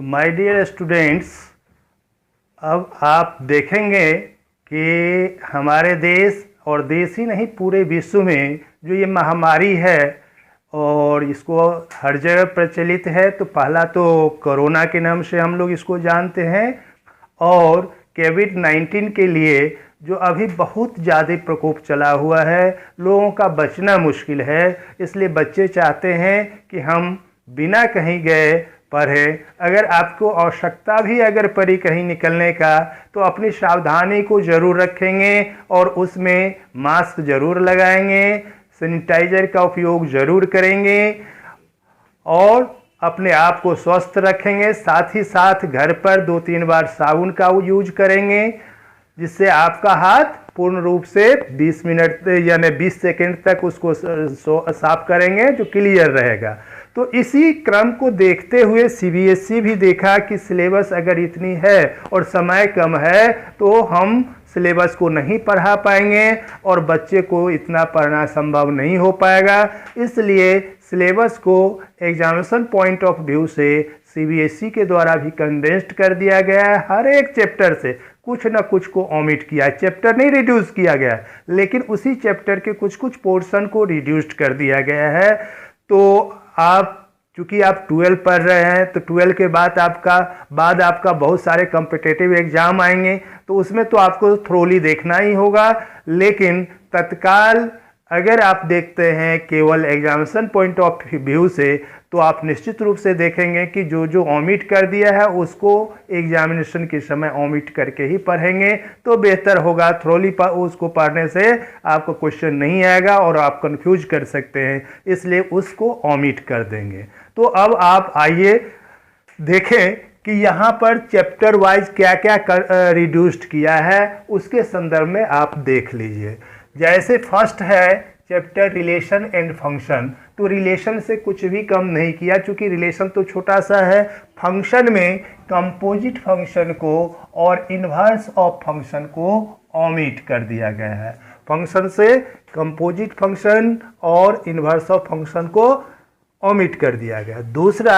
तो my dear students, अब आप देखेंगे कि हमारे देश और देश ही नहीं पूरे विश्व में जो ये महामारी है और इसको हर जगह प्रचलित है। तो पहला तो कोरोना के नाम से हम लोग इसको जानते हैं, और कोविड-19 के लिए जो अभी बहुत ज़्यादा प्रकोप चला हुआ है, लोगों का बचना मुश्किल है। इसलिए बच्चे चाहते हैं कि हम बिना कहीं गए पढ़ें। अगर आपको आवश्यकता भी अगर पड़ी कहीं निकलने का, तो अपनी सावधानी को ज़रूर रखेंगे और उसमें मास्क ज़रूर लगाएंगे, सैनिटाइज़र का उपयोग ज़रूर करेंगे और अपने आप को स्वस्थ रखेंगे। साथ ही साथ घर पर 2-3 बार साबुन का यूज करेंगे, जिससे आपका हाथ पूर्ण रूप से 20 मिनट यानी 20 सेकंड तक उसको साफ करेंगे, जो क्लियर रहेगा। तो इसी क्रम को देखते हुए सीबीएसई भी देखा कि सिलेबस अगर इतनी है और समय कम है तो हम सिलेबस को नहीं पढ़ा पाएंगे और बच्चे को इतना पढ़ना संभव नहीं हो पाएगा। इसलिए सिलेबस को एग्जामिनेशन पॉइंट ऑफ व्यू से सीबीएसई के द्वारा भी कंडेंस्ड कर दिया गया है। हर एक चैप्टर से कुछ न कुछ को ओमिट किया है। चैप्टर नहीं रिड्यूस किया गया, लेकिन उसी चैप्टर के कुछ कुछ पोर्शन को रिड्यूस्ड कर दिया गया है। तो आप चूँकि आप 12 पढ़ रहे हैं, तो 12 के बाद आपका बहुत सारे कॉम्पिटिटिव एग्जाम आएंगे, तो उसमें तो आपको थ्रोली देखना ही होगा। लेकिन तत्काल अगर आप देखते हैं केवल एग्जामिनेशन पॉइंट ऑफ व्यू से, तो आप निश्चित रूप से देखेंगे कि जो जो ओमिट कर दिया है उसको एग्जामिनेशन के समय ओमिट करके ही पढ़ेंगे तो बेहतर होगा। थ्रोली पर उसको पढ़ने से आपको क्वेश्चन नहीं आएगा और आप कंफ्यूज कर सकते हैं, इसलिए उसको ओमिट कर देंगे। तो अब आप आइए देखें कि यहाँ पर चैप्टर वाइज क्या क्या रिड्यूस्ड किया है, उसके संदर्भ में आप देख लीजिए। जैसे फर्स्ट है चैप्टर रिलेशन एंड फंक्शन, तो रिलेशन से कुछ भी कम नहीं किया, क्योंकि रिलेशन तो छोटा सा है। फंक्शन में कंपोजिट फंक्शन को और इन्वर्स ऑफ फंक्शन को ओमिट कर दिया गया है। फंक्शन से कंपोजिट फंक्शन और इन्वर्स ऑफ फंक्शन को ओमिट कर दिया गया। दूसरा,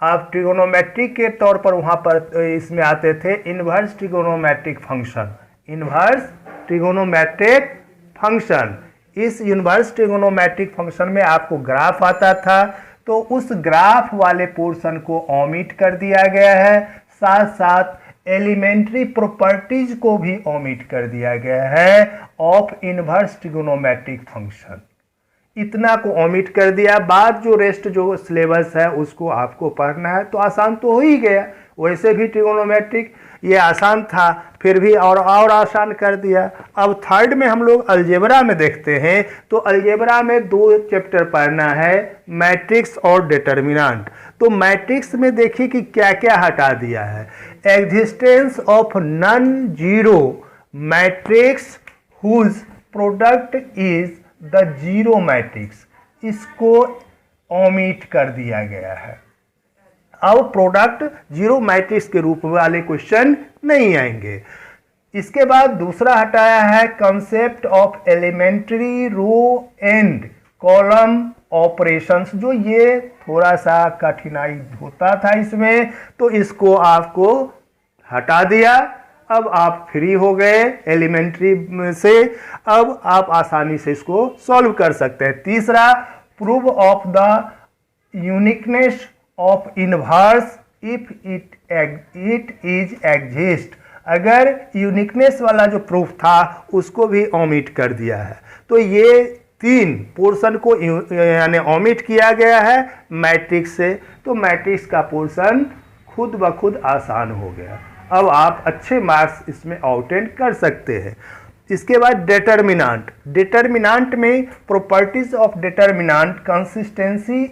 आप ट्रिगोनोमेट्रिक के तौर पर वहाँ पर इसमें आते थे inverse trigonometric function, inverse trigonometric function. इस इन्वर्स ट्रिगोनोमेट्रिक फंक्शन में आपको ग्राफ आता था, तो उस ग्राफ वाले पोर्शन को ओमिट कर दिया गया है। साथ साथ एलिमेंट्री प्रॉपर्टीज को भी ओमिट कर दिया गया है ऑफ इन्वर्स ट्रिगोनोमेट्रिक फंक्शन। इतना को ओमिट कर दिया। बाद जो रेस्ट जो सिलेबस है उसको आपको पढ़ना है, तो आसान तो हो ही गया। वैसे भी ट्रिगोनोमेट्रिक ये आसान था, फिर भी और आसान कर दिया। अब थर्ड में हम लोग अलजेब्रा में देखते हैं, तो अलजेब्रा में 2 चैप्टर पढ़ना है, मैट्रिक्स और डिटर्मिनेंट। तो मैट्रिक्स में देखिए कि क्या क्या हटा दिया है। Existence of non zero matrix whose product is the zero matrix, इसको ओमिट कर दिया गया है। अब प्रोडक्ट जीरो मैट्रिक्स के रूप वाले क्वेश्चन नहीं आएंगे। इसके बाद दूसरा हटाया है concept of elementary row and column operations, जो ये थोड़ा सा कठिनाई होता था इसमें, तो इसको आपको हटा दिया। अब आप फ्री हो गए एलिमेंट्री से, अब आप आसानी से इसको सॉल्व कर सकते हैं। तीसरा, prove of the uniqueness of inverse if it is exist. अगर यूनिकनेस वाला जो प्रूफ था उसको भी ओमिट कर दिया है। तो ये 3 पोर्शन को यानी ओमिट किया गया है मैट्रिक्स से, तो मैट्रिक्स का पोर्शन खुद ब खुद आसान हो गया। अब आप अच्छे मार्क्स इसमें ऑब्टेन कर सकते हैं। इसके बाद डिटर्मिनेंट। डिटर्मिनेंट में properties of determinant, consistency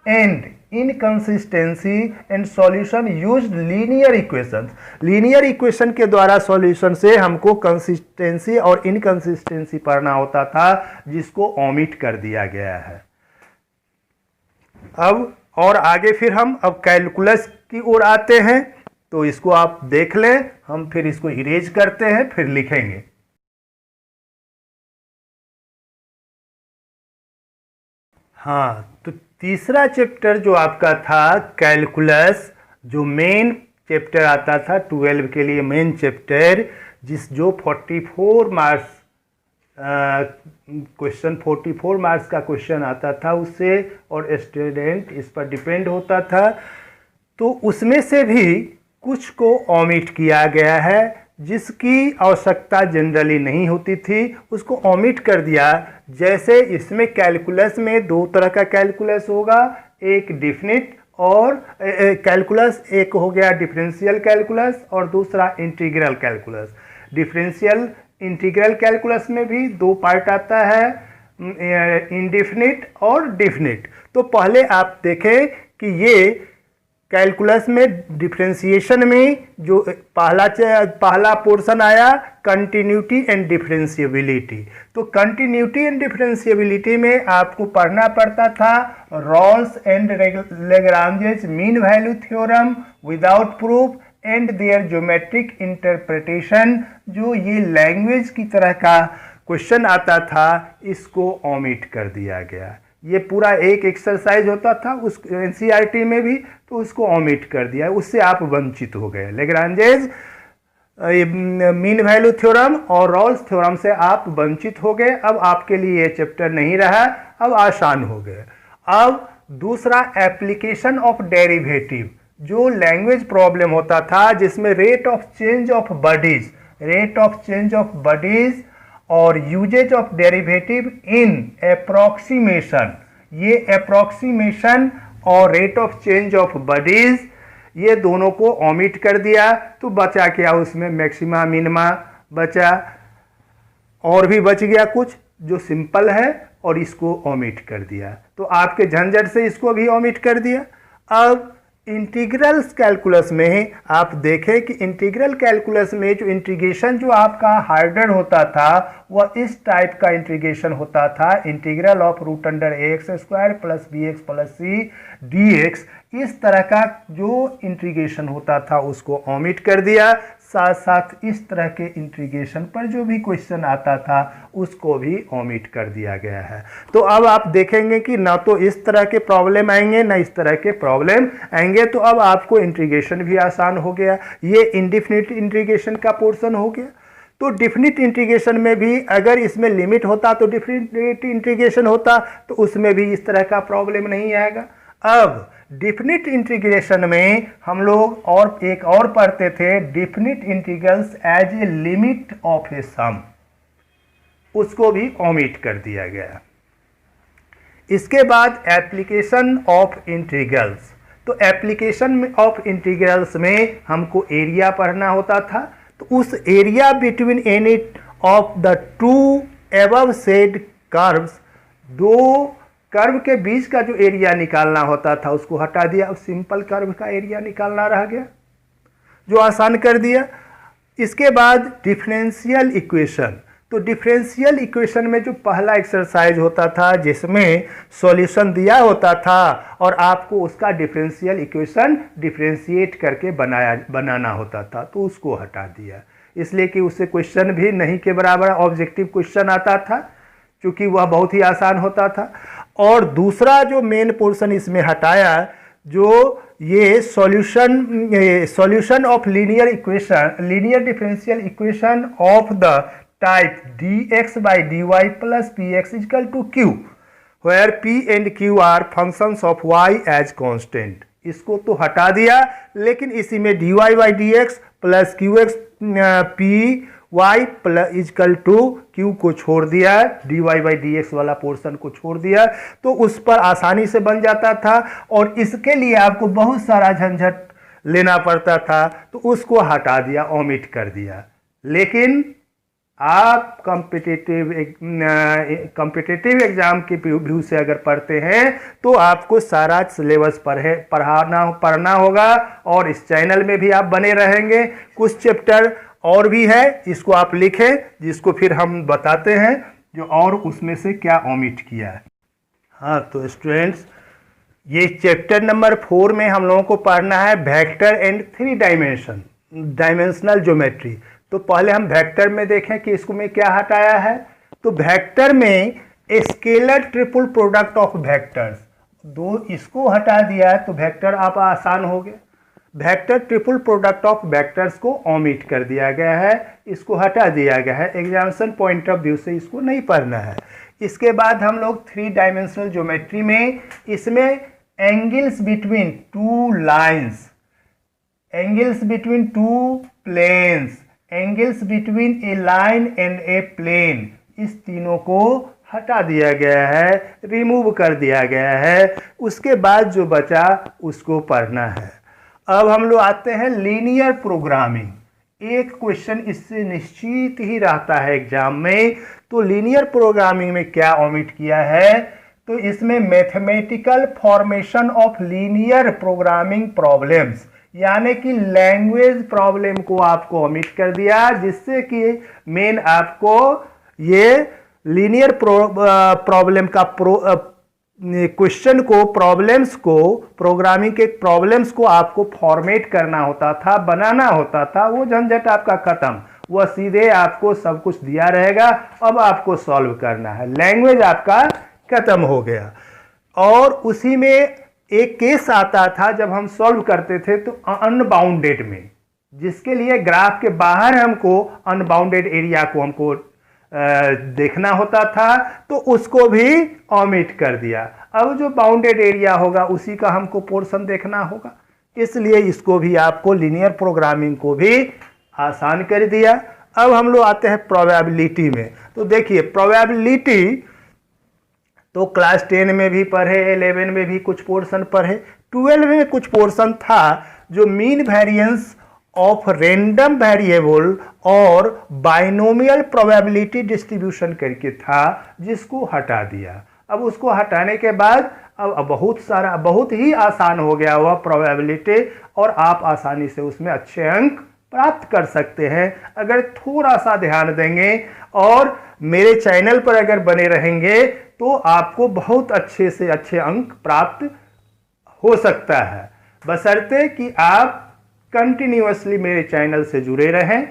and inconsistency and solution used linear equations. Linear equation के द्वारा सॉल्यूशन से हमको कंसिस्टेंसी और इनकंसिस्टेंसी पढ़ना होता था, जिसको ओमिट कर दिया गया है। अब और आगे फिर हम अब कैलकुलस की ओर आते हैं, तो इसको आप देख लें, हम फिर इसको इरेज करते हैं, फिर लिखेंगे। हाँ, तो तीसरा चैप्टर जो आपका था कैलकुलस, जो मेन चैप्टर आता था 12 के लिए मेन चैप्टर, जो 44 मार्क्स क्वेश्चन 44 मार्क्स का क्वेश्चन आता था उससे, और स्टूडेंट इस पर डिपेंड होता था, तो उसमें से भी कुछ को ओमिट किया गया है जिसकी आवश्यकता जनरली नहीं होती थी, उसको ओमिट कर दिया। जैसे इसमें कैलकुलस में दो तरह का कैलकुलस होगा, एक डिफिनिट और कैलकुलस, एक हो गया डिफरेंशियल कैलकुलस और दूसरा integral calculus. Differential integral calculus में भी दो पार्ट आता है, इंडिफिनिट और डिफिनिट। तो पहले आप देखें कि ये कैलकुलस में डिफरेंशिएशन में जो पहला पोर्शन आया कंटिन्यूटी एंड डिफरेंशिएबिलिटी। तो कंटिन्यूटी एंड डिफरेंशिएबिलिटी में आपको पढ़ना पड़ता था Rolle's and Lagrange's mean value theorem without proof and their geometric interpretation. जो ये लैंग्वेज की तरह का क्वेश्चन आता था इसको ओमिट कर दिया गया। ये पूरा एक एक्सरसाइज होता था उस एनसीईआरटी में भी, तो उसको ओमिट कर दिया, उससे आप वंचित हो गए। लैग्रांजेस मीन वैल्यू थ्योरम और रॉल्स थ्योरम से आप वंचित हो गए। अब आपके लिए ये चैप्टर नहीं रहा, अब आसान हो गए। अब दूसरा एप्लीकेशन ऑफ डेरिवेटिव, जो लैंग्वेज प्रॉब्लम होता था जिसमें rate of change of bodies और uses of derivative in approximation. ये अप्रोक्सीमेशन और rate of change of bodies ये दोनों को ओमिट कर दिया। तो बचा क्या उसमें, मैक्सिमा मिनिमा बचा, और भी बच गया कुछ जो सिंपल है, और इसको ओमिट कर दिया। तो आपके झंझट से इसको भी ओमिट कर दिया। अब इंटीग्रल कैलकुलस में आप देखें कि इंटीग्रल कैलकुलस में जो इंटीग्रेशन जो आपका हार्डर होता था वह इस टाइप का इंटीग्रेशन होता था, integral of root under x square plus b x plus c d x. इस तरह का जो इंटीग्रेशन होता था उसको ओमिट कर दिया। साथ साथ इस तरह के इंटीग्रेशन पर जो भी क्वेश्चन आता था उसको भी ओमिट कर दिया गया है। तो अब आप देखेंगे कि ना तो इस तरह के प्रॉब्लम आएंगे ना इस तरह के प्रॉब्लम आएंगे। तो अब आपको इंटीग्रेशन भी आसान हो गया। ये इंडिफिनिट इंटीग्रेशन का पोर्शन हो गया। तो डिफिनिट इंटीग्रेशन में भी अगर इसमें लिमिट होता तो डिफिनिट इंटीग्रेशन होता, तो उसमें भी इस तरह का प्रॉब्लम नहीं आएगा। अब डिफिनिट इंटीग्रेशन में हम लोग और एक और पढ़ते थे, definite integrals as a limit of a sum, उसको भी ओमिट कर दिया गया। इसके बाद एप्लीकेशन ऑफ इंटीग्रल्स। तो एप्लीकेशन ऑफ इंटीग्रल्स में हमको एरिया पढ़ना होता था। तो उस area between any of the two above said curves, दो कर्व के बीच का जो एरिया निकालना होता था उसको हटा दिया। अब सिंपल कर्व का एरिया निकालना रह गया, जो आसान कर दिया। इसके बाद डिफरेंशियल इक्वेशन। तो डिफरेंशियल इक्वेशन में जो पहला एक्सरसाइज होता था जिसमें सॉल्यूशन दिया होता था और आपको उसका डिफरेंशियल इक्वेशन डिफरेंशिएट करके बनाना होता था, तो उसको हटा दिया, इसलिए कि उससे क्वेश्चन भी नहीं के बराबर ऑब्जेक्टिव क्वेश्चन आता था, क्योंकि वह बहुत ही आसान होता था। और दूसरा जो मेन पोर्शन इसमें हटाया, जो ये solution of linear equation, linear differential equation of the type dx by dy plus px is equal to q, where p and q are functions of y as constant। इसको तो हटा दिया, लेकिन इसी में dy by dx plus qx p y plus equal to q को छोड़ दिया, dy by dx वाला पोर्शन को छोड़ दिया, तो उस पर आसानी से बन जाता था। और इसके लिए आपको बहुत सारा झंझट लेना पड़ता था, तो उसको हटा दिया, ओमिट कर दिया। लेकिन आप कॉम्पिटिटिव एग्जाम के व्यू से अगर पढ़ते हैं तो आपको सारा सिलेबस पढ़ना होगा, और इस चैनल में भी आप बने रहेंगे। कुछ चैप्टर और भी है, इसको आप लिखें, जिसको फिर हम बताते हैं जो और उसमें से क्या ओमिट किया है। हाँ, तो स्टूडेंट्स, ये चैप्टर नंबर 4 में हम लोगों को पढ़ना है वेक्टर एंड 3 डायमेंशनल ज्योमेट्री। तो पहले हम वेक्टर में देखें कि इसको में क्या हटाया है। तो वेक्टर में scalar triple product of vectors, दो इसको हटा दिया है, तो वेक्टर आप आसान हो गया। Vector triple product of vectors को ओमिट कर दिया गया है, इसको हटा दिया गया है। एग्जामिनेशन पॉइंट ऑफ व्यू से इसको नहीं पढ़ना है। इसके बाद हम लोग 3 डायमेंशनल ज्योमेट्री में इसमें angles between 2 lines, angles between 2 planes, angles between a line and a plane, इस तीनों को हटा दिया गया है, रिमूव कर दिया गया है। उसके बाद जो बचा उसको पढ़ना है। अब हम लोग आते हैं लीनियर प्रोग्रामिंग। एक क्वेश्चन इससे निश्चित ही रहता है एग्जाम में। तो लीनियर प्रोग्रामिंग में क्या ओमिट किया है, तो इसमें mathematical formation of linear programming problems, यानी कि लैंग्वेज प्रॉब्लम को आपको ओमिट कर दिया, जिससे कि मेन आपको ये लीनियर प्रॉब्लम का क्वेश्चन को, प्रॉब्लम्स को, प्रोग्रामिंग के प्रॉब्लम्स को आपको फॉर्मेट करना होता था, बनाना होता था। वो झंझट आपका खत्म, वह सीधे आपको सब कुछ दिया रहेगा, अब आपको सॉल्व करना है। लैंग्वेज आपका खत्म हो गया। और उसी में एक केस आता था जब हम सॉल्व करते थे तो अनबाउंडेड में, जिसके लिए ग्राफ के बाहर हमको अनबाउंडेड एरिया को हमको देखना होता था, तो उसको भी ओमिट कर दिया। अब जो बाउंडेड एरिया होगा उसी का हमको पोर्शन देखना होगा, इसलिए इसको भी आपको लीनियर प्रोग्रामिंग को भी आसान कर दिया। अब हम लोग आते हैं प्रोबेबिलिटी में। तो देखिए प्रोबेबिलिटी तो क्लास 10 में भी पढ़े, 11 में भी कुछ पोर्शन पढ़े, 12 में कुछ पोर्शन था जो mean variance of random variable और बाइनोमियल प्रोबेबिलिटी डिस्ट्रीब्यूशन करके था, जिसको हटा दिया। अब उसको हटाने के बाद अब बहुत ही आसान हो गया हुआ प्रोबेबिलिटी, और आप आसानी से उसमें अच्छे अंक प्राप्त कर सकते हैं अगर थोड़ा सा ध्यान देंगे और मेरे चैनल पर अगर बने रहेंगे तो आपको बहुत अच्छे से अच्छे अंक प्राप्त हो सकता है, बशर्ते कि आप कंटिन्यूअसली मेरे चैनल से जुड़े रहें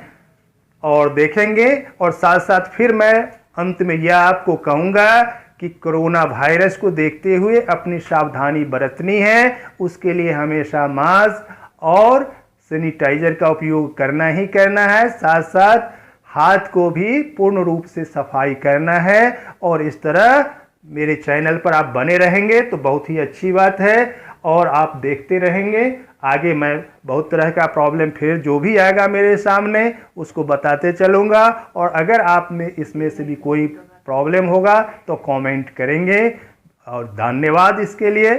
और देखेंगे। और साथ साथ फिर मैं अंत में यह आपको कहूँगा कि कोरोना वायरस को देखते हुए अपनी सावधानी बरतनी है। उसके लिए हमेशा मास्क और सैनिटाइजर का उपयोग करना ही करना है, साथ साथ हाथ को भी पूर्ण रूप से सफाई करना है। और इस तरह मेरे चैनल पर आप बने रहेंगे तो बहुत ही अच्छी बात है, और आप देखते रहेंगे। आगे मैं बहुत तरह का प्रॉब्लम फिर जो भी आएगा मेरे सामने उसको बताते चलूँगा, और अगर आप में इसमें से भी कोई प्रॉब्लम होगा तो कमेंट करेंगे। और धन्यवाद इसके लिए।